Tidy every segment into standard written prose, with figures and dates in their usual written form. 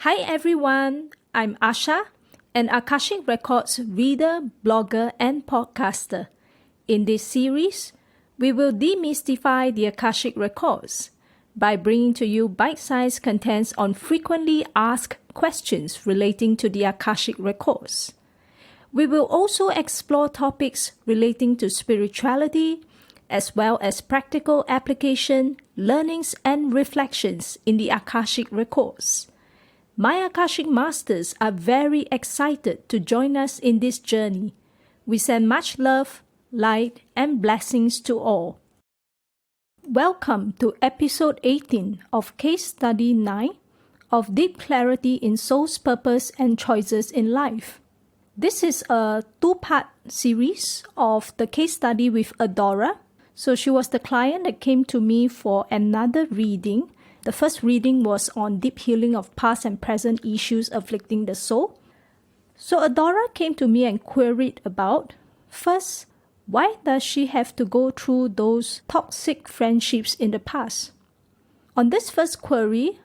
Hi everyone, I'm Asha, an Akashic Records reader, blogger, and podcaster. In this series, we will demystify the Akashic Records by bringing to you bite-sized contents on frequently asked questions relating to the Akashic Records. We will also explore topics relating to spirituality, as well as practical application, learnings, and reflections in the Akashic Records. My Akashic Masters are very excited to join us in this journey. We send much love, light, and blessings to all. Welcome to episode 18 of Case Study 9 of Deep Clarity in Soul's Purpose and Choices in Life. This is a two-part series of the case study with Adora. So she was the client that came to me for another reading. The first reading was on deep healing of past and present issues afflicting the soul. So Adora came to me and queried about, first, why does she have to go through those toxic friendships in the past? On this first query,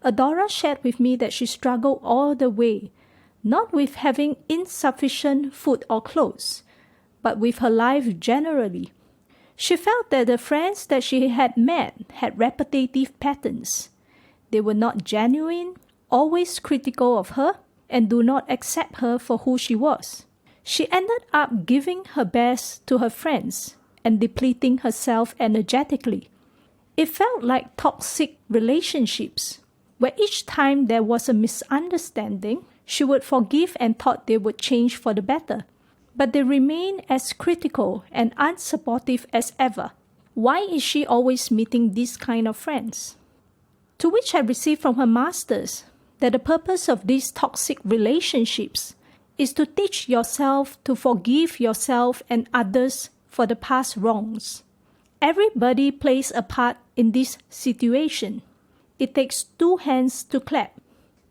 Adora shared with me that she struggled all the way, not with having insufficient food or clothes, but with her life generally. She felt that the friends that she had met had repetitive patterns. They were not genuine, always critical of her, and do not accept her for who she was. She ended up giving her best to her friends and depleting herself energetically. It felt like toxic relationships, where each time there was a misunderstanding, she would forgive and thought they would change for the better. But they remain as critical and unsupportive as ever. Why is she always meeting these kind of friends? To which I received from her masters that the purpose of these toxic relationships is to teach yourself to forgive yourself and others for the past wrongs. Everybody plays a part in this situation. It takes two hands to clap.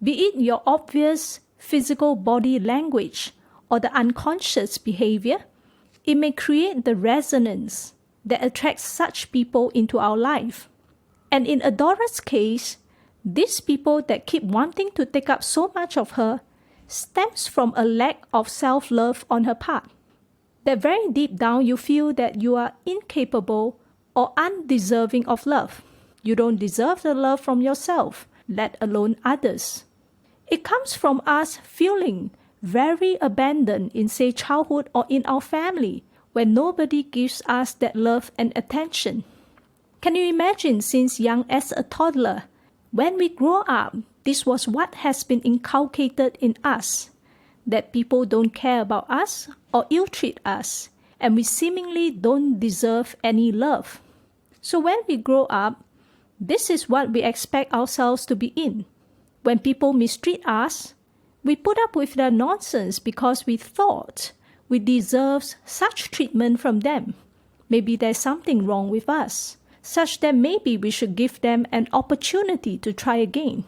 Be it your obvious physical body language or the unconscious behavior, it may create the resonance that attracts such people into our life. And in Adora's case, these people that keep wanting to take up so much of her stems from a lack of self-love on her part. That very deep down you feel that you are incapable or undeserving of love. You don't deserve the love from yourself, let alone others. It comes from us feeling very abandoned in, say, childhood or in our family, where nobody gives us that love and attention. Can you imagine since young as a toddler, when we grow up, this was what has been inculcated in us, that people don't care about us or ill-treat us, and we seemingly don't deserve any love. So when we grow up, this is what we expect ourselves to be in. When people mistreat us, we put up with their nonsense because we thought we deserved such treatment from them. Maybe there's something wrong with us, such that maybe we should give them an opportunity to try again.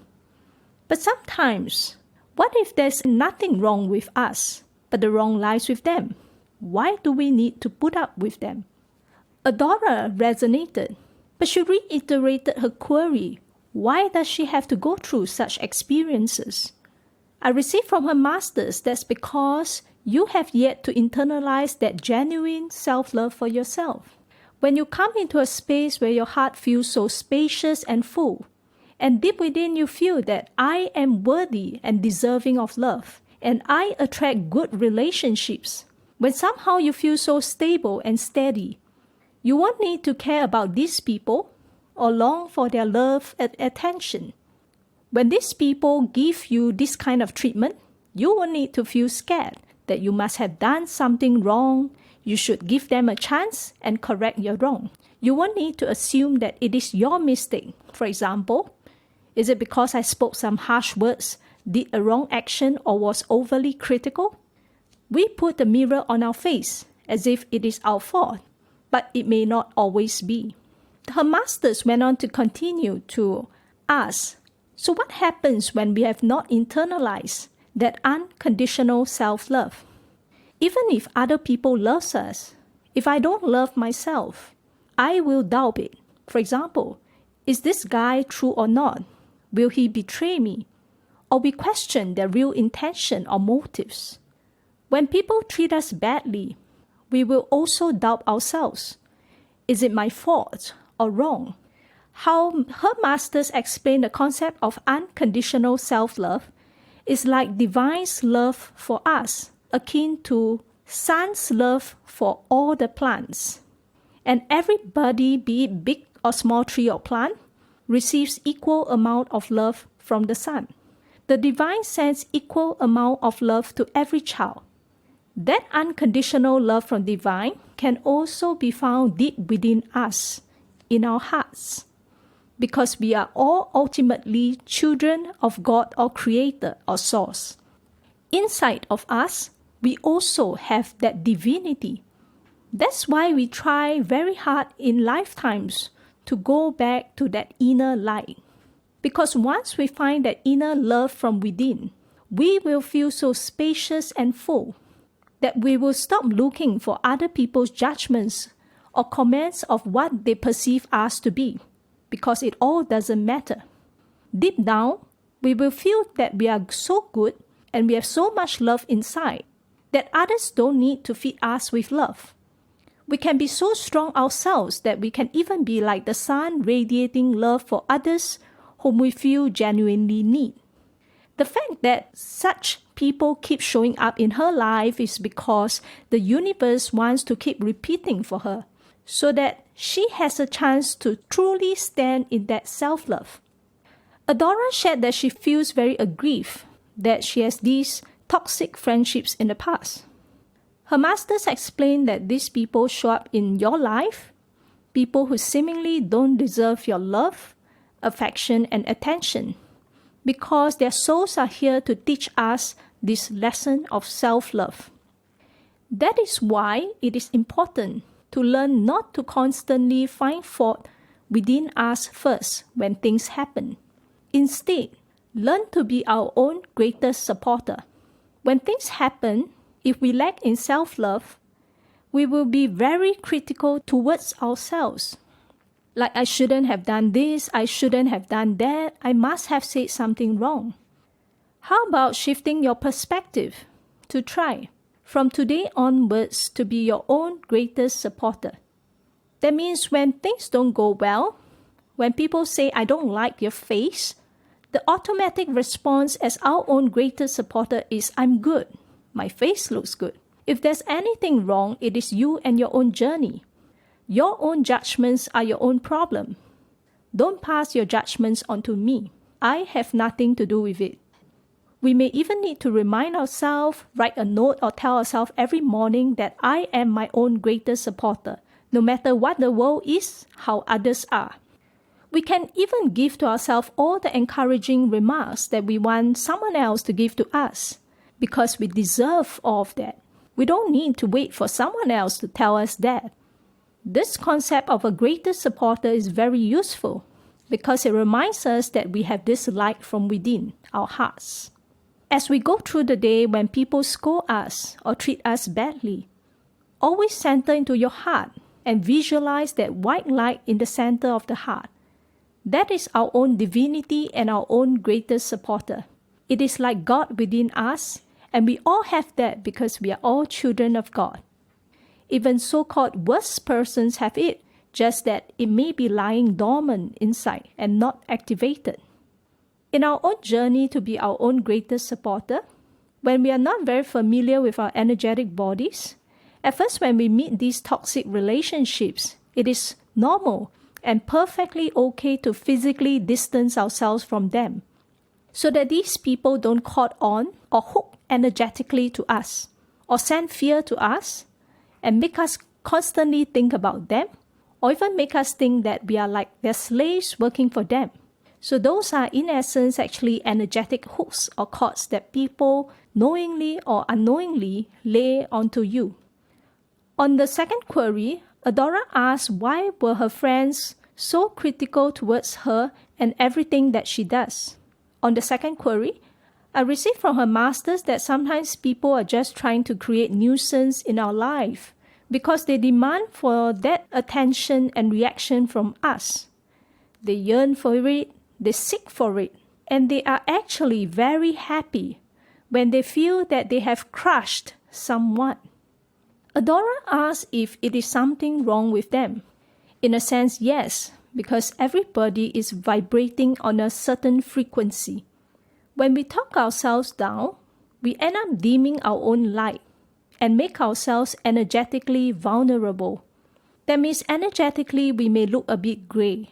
But sometimes, what if there's nothing wrong with us, but the wrong lies with them? Why do we need to put up with them? Adora resonated, but she reiterated her query. Why does she have to go through such experiences? I received from her masters that's because you have yet to internalize that genuine self-love for yourself. When you come into a space where your heart feels so spacious and full, and deep within you feel that I am worthy and deserving of love, and I attract good relationships, when somehow you feel so stable and steady, you won't need to care about these people or long for their love and attention. When these people give you this kind of treatment, you will need to feel scared that you must have done something wrong. You should give them a chance and correct your wrong. You won't need to assume that it is your mistake. For example, is it because I spoke some harsh words, did a wrong action, or was overly critical? We put the mirror on our face as if it is our fault, but it may not always be. Her masters went on to continue to ask, so what happens when we have not internalized that unconditional self-love? Even if other people love us, if I don't love myself, I will doubt it. For example, is this guy true or not? Will he betray me? or we question their real intention or motives. When people treat us badly, we will also doubt ourselves. Is it my fault or wrong? How her masters explain the concept of unconditional self-love is like divine's love for us, akin to sun's love for all the plants. And everybody, be it big or small tree or plant, receives equal amount of love from the sun. The divine sends equal amount of love to every child. That unconditional love from divine can also be found deep within us, in our hearts, because we are all ultimately children of God or Creator or Source. Inside of us, we also have that divinity. That's why we try very hard in lifetimes to go back to that inner light. Because once we find that inner love from within, we will feel so spacious and full that we will stop looking for other people's judgments or comments of what they perceive us to be, because it all doesn't matter. Deep down, we will feel that we are so good and we have so much love inside that others don't need to feed us with love. We can be so strong ourselves that we can even be like the sun radiating love for others whom we feel genuinely need. The fact that such people keep showing up in her life is because the universe wants to keep repeating for her, so that she has a chance to truly stand in that self-love. Adora shared that she feels very aggrieved that she has these toxic friendships in the past. Her masters explained that these people show up in your life, people who seemingly don't deserve your love, affection, and attention, because their souls are here to teach us this lesson of self-love. That is why it is important to learn not to constantly find fault within us first when things happen. Instead, learn to be our own greatest supporter. When things happen, if we lack in self-love, we will be very critical towards ourselves. Like, I shouldn't have done this, I shouldn't have done that, I must have said something wrong. How about shifting your perspective to try, from today onwards, to be your own greatest supporter? That means when things don't go well, when people say, I don't like your face, the automatic response as our own greatest supporter is, I'm good. My face looks good. If there's anything wrong, it is you and your own journey. Your own judgments are your own problem. Don't pass your judgments onto me. I have nothing to do with it. We may even need to remind ourselves, write a note or tell ourselves every morning that I am my own greatest supporter, no matter what the world is, how others are. We can even give to ourselves all the encouraging remarks that we want someone else to give to us, because we deserve all of that. We don't need to wait for someone else to tell us that. This concept of a greatest supporter is very useful because it reminds us that we have this light from within our hearts. As we go through the day when people scold us or treat us badly, always center into your heart and visualize that white light in the center of the heart. That is our own divinity and our own greatest supporter. It is like God within us, and we all have that because we are all children of God. Even so-called worst persons have it, just that it may be lying dormant inside and not activated. In our own journey to be our own greatest supporter, when we are not very familiar with our energetic bodies, at first when we meet these toxic relationships, it is normal and perfectly okay to physically distance ourselves from them, so that these people don't caught on or hook energetically to us, or send fear to us, and make us constantly think about them, or even make us think that we are like their slaves working for them. So those are in essence actually energetic hooks or cords that people knowingly or unknowingly lay onto you. On the second query, Adora asked why were her friends so critical towards her and everything that she does. On the second query, I received from her masters that sometimes people are just trying to create nuisance in our life because they demand for that attention and reaction from us. They yearn for it, they seek for it, and they are actually very happy when they feel that they have crushed someone. Adora asks if it is something wrong with them. In a sense, yes, because everybody is vibrating on a certain frequency. When we talk ourselves down, we end up dimming our own light and make ourselves energetically vulnerable. That means energetically we may look a bit grey.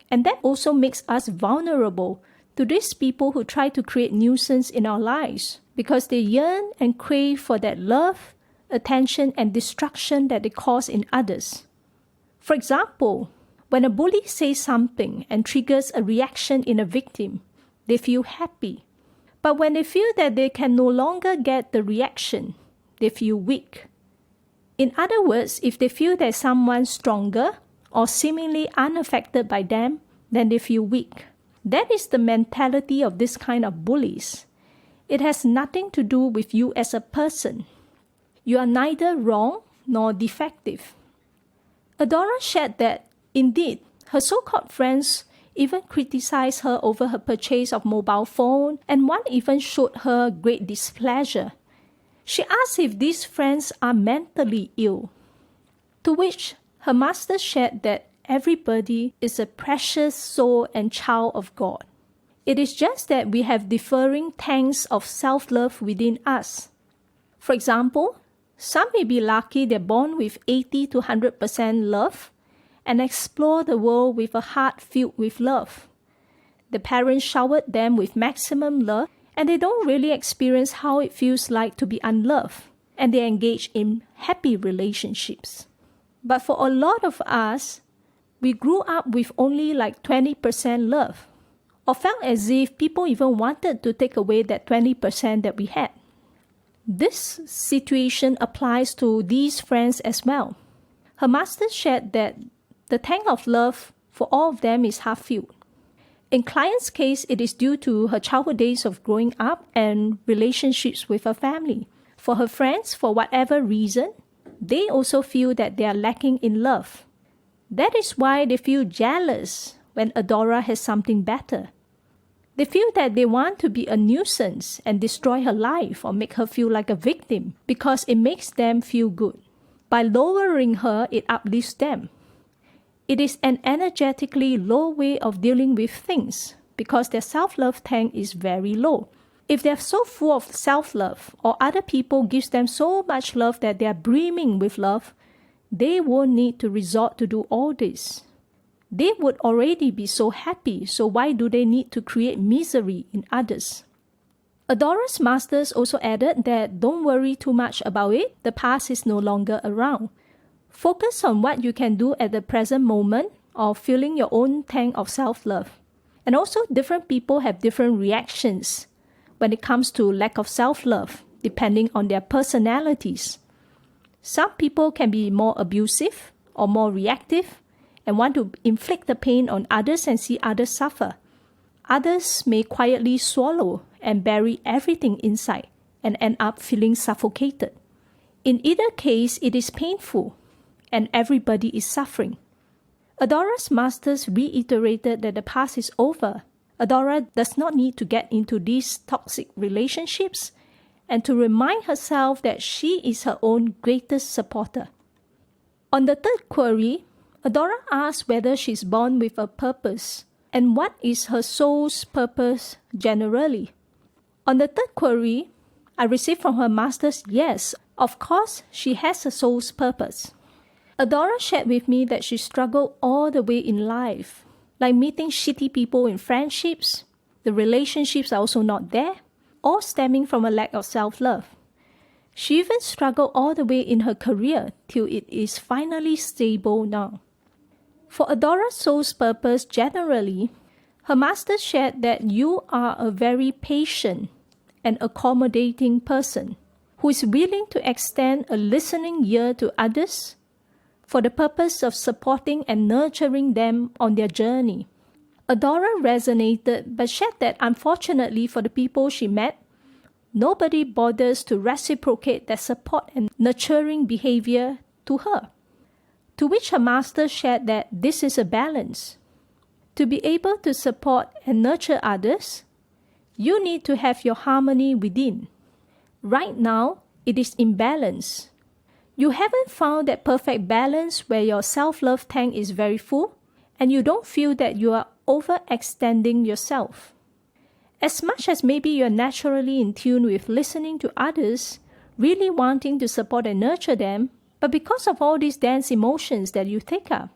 And that also makes us vulnerable to these people who try to create nuisance in our lives because they yearn and crave for that love, attention, and destruction that they cause in others. For example, when a bully says something and triggers a reaction in a victim, they feel happy. But when they feel that they can no longer get the reaction, they feel weak. In other words, if they feel that someone stronger or seemingly unaffected by them, then they feel weak. That is the mentality of this kind of bullies. It has nothing to do with you as a person. You are neither wrong nor defective. Adora shared that, indeed, her so-called friends even criticized her over her purchase of mobile phone, and one even showed her great displeasure. She asked if these friends are mentally ill, to which her master shared that everybody is a precious soul and child of God. It is just that we have differing tanks of self-love within us. For example, some may be lucky they're born with 80 to 100% love and explore the world with a heart filled with love. The parents showered them with maximum love and they don't really experience how it feels like to be unloved, and they engage in happy relationships. But for a lot of us, we grew up with only like 20% love, or felt as if people even wanted to take away that 20% that we had. This situation applies to these friends as well. Her master shared that the tank of love for all of them is half filled. In client's case, it is due to her childhood days of growing up and relationships with her family. For her friends, for whatever reason, they also feel that they are lacking in love. That is why they feel jealous when Adora has something better. They feel that they want to be a nuisance and destroy her life or make her feel like a victim because it makes them feel good. By lowering her, it uplifts them. It is an energetically low way of dealing with things because their self-love tank is very low. If they're so full of self-love or other people gives them so much love that they are brimming with love, they won't need to resort to do all this. They would already be so happy, so why do they need to create misery in others? Adora's masters also added that don't worry too much about it, the past is no longer around. Focus on what you can do at the present moment of filling your own tank of self-love. And also different people have different reactions when it comes to lack of self-love, depending on their personalities. Some people can be more abusive or more reactive and want to inflict the pain on others and see others suffer. Others may quietly swallow and bury everything inside and end up feeling suffocated. In either case, it is painful and everybody is suffering. Adora's masters reiterated that the past is over. Adora does not need to get into these toxic relationships and to remind herself that she is her own greatest supporter. On the third query, Adora asks whether she's born with a purpose and what is her soul's purpose generally. On the third query, I received from her masters, yes, of course, she has a soul's purpose. Adora shared with me that she struggled all the way in life, like meeting shitty people in friendships. The relationships are also not there, all stemming from a lack of self-love. She even struggled all the way in her career till it is finally stable now. For Adora's soul's purpose generally, her master shared that you are a very patient and accommodating person who is willing to extend a listening ear to others for the purpose of supporting and nurturing them on their journey. Adora resonated but shared that unfortunately for the people she met, nobody bothers to reciprocate that support and nurturing behavior to her. To which her master shared that this is a balance. To be able to support and nurture others, You need to have your harmony within. Right now, it is imbalanced. You haven't found that perfect balance where your self-love tank is very full and you don't feel that you are overextending yourself. As much as maybe you're naturally in tune with listening to others, really wanting to support and nurture them, but because of all these dense emotions that you take up,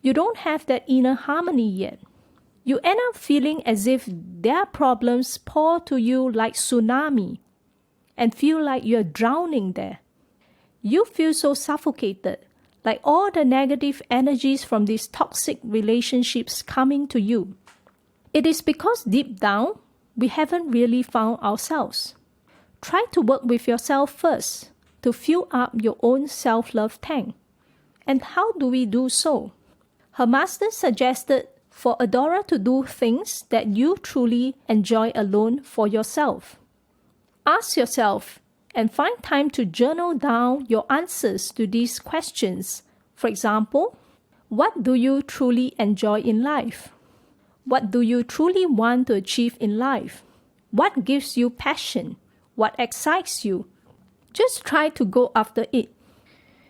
you don't have that inner harmony yet. You end up feeling as if their problems pour to you like tsunami and feel like you're drowning there. You feel so suffocated, like all the negative energies from these toxic relationships coming to you. It is because deep down, we haven't really found ourselves. Try to work with yourself first to fill up your own self-love tank. And how do we do so? Her master suggested for Adora to do things that you truly enjoy alone for yourself. Ask yourself and find time to journal down your answers to these questions. For example, what do you truly enjoy in life? What do you truly want to achieve in life? What gives you passion? What excites you? Just try to go after it.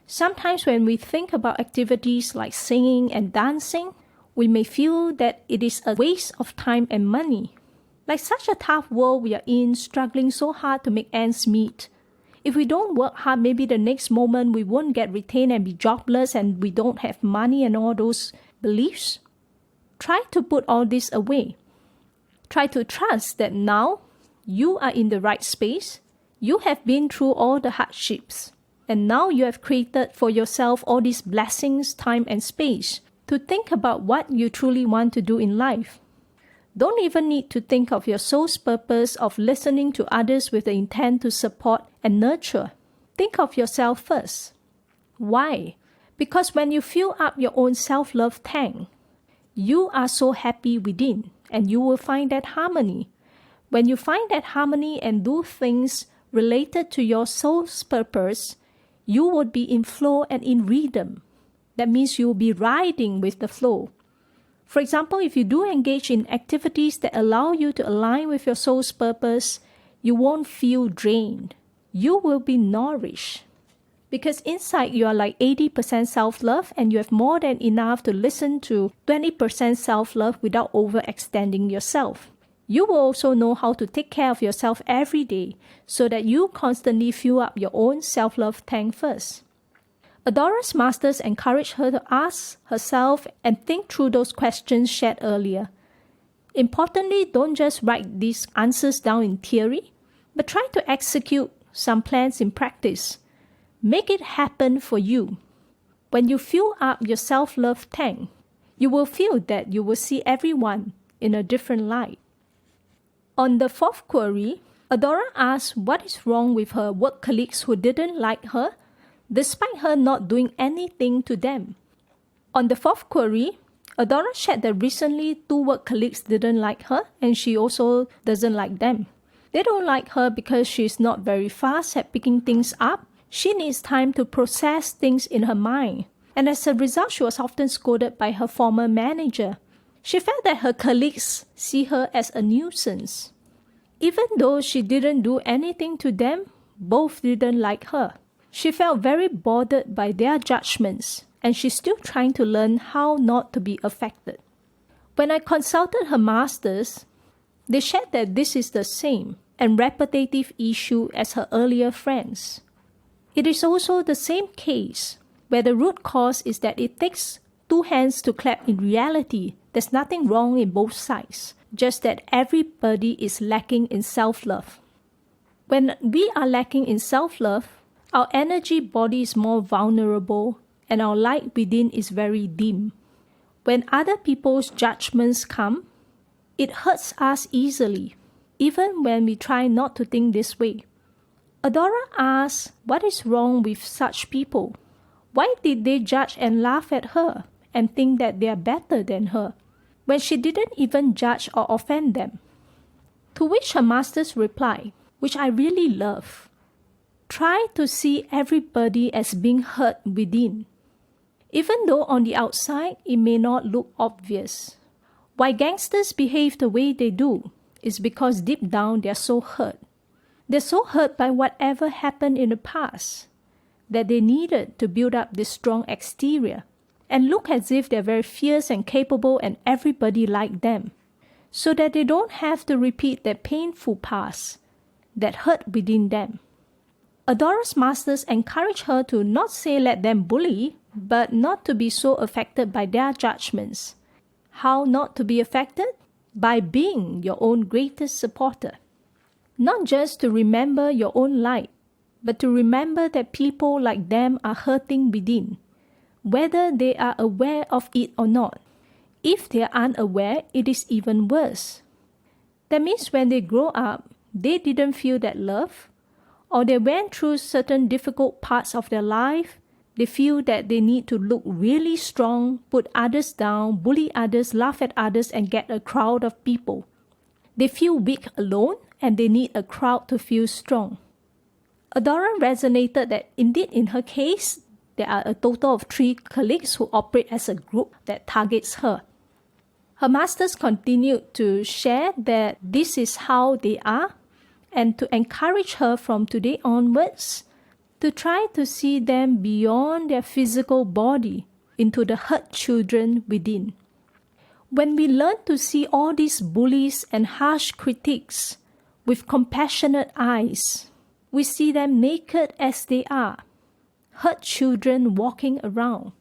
Sometimes when we think about activities like singing and dancing, we may feel that it is a waste of time and money. Like such a tough world we are in, struggling so hard to make ends meet. If we don't work hard, maybe the next moment we won't get retained and be jobless and we don't have money and all those beliefs. Try to put all this away. Try to trust that now you are in the right space. You have been through all the hardships. And now you have created for yourself all these blessings, time and space to think about what you truly want to do in life. Don't even need to think of your soul's purpose of listening to others with the intent to support and nurture. Think of yourself first. Why? Because when you fill up your own self-love tank, you are so happy within and you will find that harmony. When you find that harmony and do things related to your soul's purpose, you would be in flow and in rhythm. That means you will be riding with the flow. For example, if you do engage in activities that allow you to align with your soul's purpose, you won't feel drained. You will be nourished. Because inside you are like 80% self-love and you have more than enough to listen to 20% self-love without overextending yourself. You will also know how to take care of yourself every day so that you constantly fill up your own self-love tank first. Adora's masters encouraged her to ask herself and think through those questions shared earlier. Importantly, don't just write these answers down in theory, but try to execute some plans in practice. Make it happen for you. When you fill up your self-love tank, you will feel that you will see everyone in a different light. On the fourth query, Adora asked what is wrong with her work colleagues who didn't like her, despite her not doing anything to them. On the fourth query, Adora shared that recently 2 work colleagues didn't like her and she also doesn't like them. They don't like her because she's not very fast at picking things up. She needs time to process things in her mind. And as a result, she was often scolded by her former manager. She felt that her colleagues see her as a nuisance. Even though she didn't do anything to them, both didn't like her. She felt very bothered by their judgments, and she's still trying to learn how not to be affected. When I consulted her masters, they shared that this is the same and repetitive issue as her earlier friends. It is also the same case where the root cause is that it takes 2 hands to clap in reality. There's nothing wrong in both sides, just that everybody is lacking in self-love. When we are lacking in self-love, our energy body is more vulnerable and our light within is very dim. When other people's judgments come, it hurts us easily, even when we try not to think this way. Adora asks, what is wrong with such people? Why did they judge and laugh at her and think that they are better than her, when she didn't even judge or offend them? To which her masters reply, which I really love, try to see everybody as being hurt within. Even though on the outside it may not look obvious. Why gangsters behave the way they do, is because deep down they're so hurt. They're so hurt by whatever happened in the past that they needed to build up this strong exterior and look as if they're very fierce and capable and everybody like them, so that they don't have to repeat their painful past that hurt within them. Adora's masters encourage her to not say let them bully, but not to be so affected by their judgments. How not to be affected? By being your own greatest supporter. Not just to remember your own light, but to remember that people like them are hurting within, whether they are aware of it or not. If they are unaware, it is even worse. That means when they grow up, they didn't feel that love, or they went through certain difficult parts of their life. They feel that they need to look really strong, put others down, bully others, laugh at others, and get a crowd of people. They feel weak alone, and they need a crowd to feel strong. Adora resonated that indeed in her case, there are a total of 3 colleagues who operate as a group that targets her. Her masters continued to share that this is how they are, and to encourage her from today onwards to try to see them beyond their physical body into the hurt children within. When we learn to see all these bullies and harsh critics with compassionate eyes, we see them naked as they are, hurt children walking around.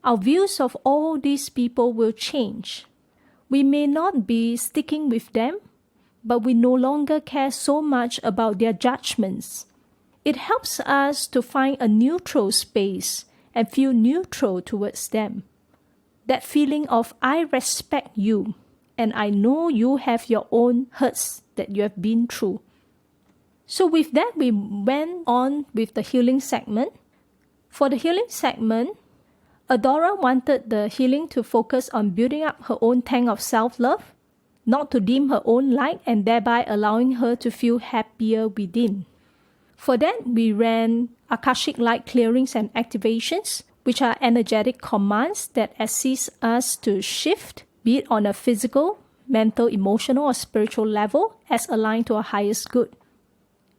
Our views of all these people will change. We may not be sticking with them, but we no longer care so much about their judgments. It helps us to find a neutral space and feel neutral towards them. That feeling of I respect you and I know you have your own hurts that you have been through. So with that, we went on with the healing segment. For the healing segment, Adora wanted the healing to focus on building up her own tank of self-love, not to dim her own light and thereby allowing her to feel happier within. For that, we ran Akashic Light clearings and activations, which are energetic commands that assist us to shift, be it on a physical, mental, emotional, or spiritual level, as aligned to our highest good.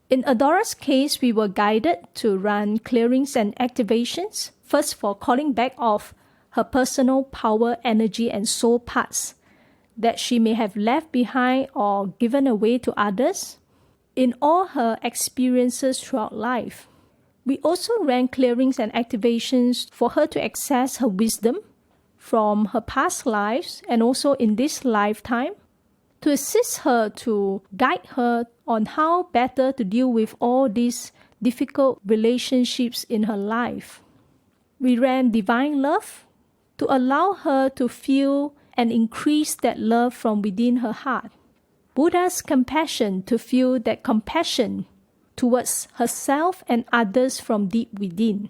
In Adora's case, we were guided to run clearings and activations, first for calling back of her personal power, energy, and soul parts that she may have left behind or given away to others in all her experiences throughout life. We also ran clearings and activations for her to access her wisdom from her past lives and also in this lifetime, to assist her, to guide her on how better to deal with all these difficult relationships in her life. We ran divine love to allow her to feel and increase that love from within her heart. Buddha's compassion to feel that compassion towards herself and others from deep within.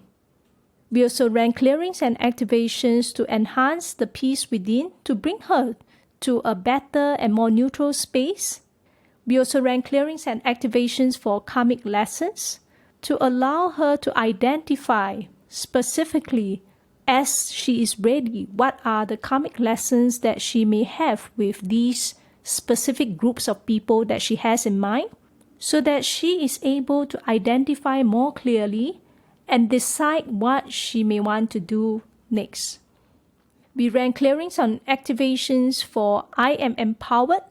We also ran clearings and activations to enhance the peace within, to bring her to a better and more neutral space. We also ran clearings and activations for karmic lessons to allow her to identify specifically, as she is ready, what are the karmic lessons that she may have with these specific groups of people that she has in mind, so that she is able to identify more clearly and decide what she may want to do next. We ran clearings on activations for I am empowered,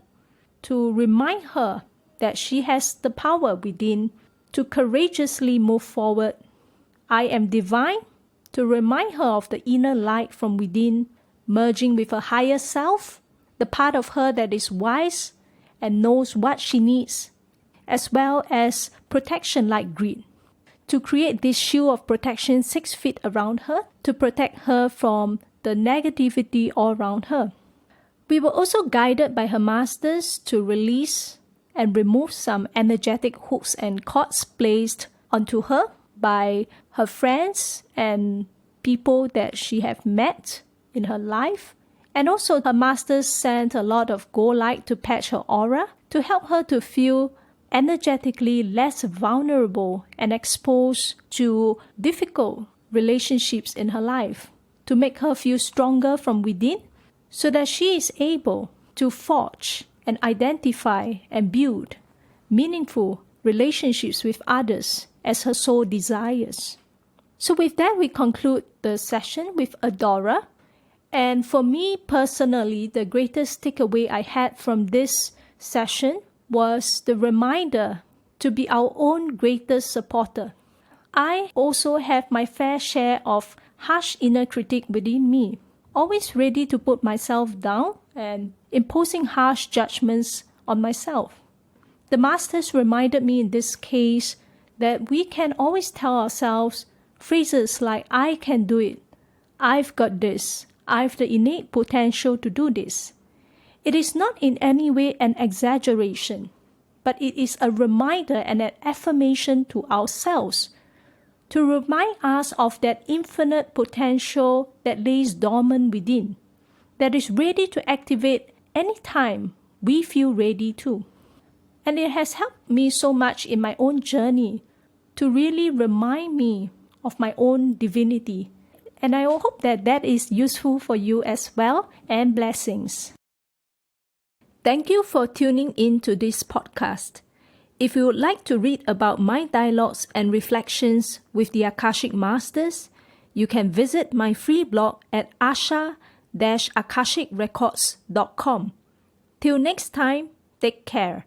to remind her that she has the power within to courageously move forward. I am divine, to remind her of the inner light from within, merging with her higher self, the part of her that is wise and knows what she needs, as well as protection like greed, to create this shield of protection 6 feet around her to protect her from the negativity all around her. We were also guided by her masters to release and remove some energetic hooks and cords placed onto her by her friends and people that she have met in her life. And also her masters sent a lot of gold light to patch her aura to help her to feel energetically less vulnerable and exposed to difficult relationships in her life, to make her feel stronger from within so that she is able to forge and identify and build meaningful relationships with others as her soul desires. So with that, we conclude the session with Adora. And for me personally, the greatest takeaway I had from this session was the reminder to be our own greatest supporter. I also have my fair share of harsh inner critic within me, always ready to put myself down and imposing harsh judgments on myself. The Masters reminded me in this case that we can always tell ourselves phrases like, I can do it, I've got this, I've the innate potential to do this. It is not in any way an exaggeration, but it is a reminder and an affirmation to ourselves to remind us of that infinite potential that lays dormant within, that is ready to activate anytime we feel ready to. And it has helped me so much in my own journey to really remind me of my own divinity. And I hope that that is useful for you as well, and blessings. Thank you for tuning in to this podcast. If you would like to read about my dialogues and reflections with the Akashic Masters, you can visit my free blog at asha-akashicrecords.com. Till next time, take care.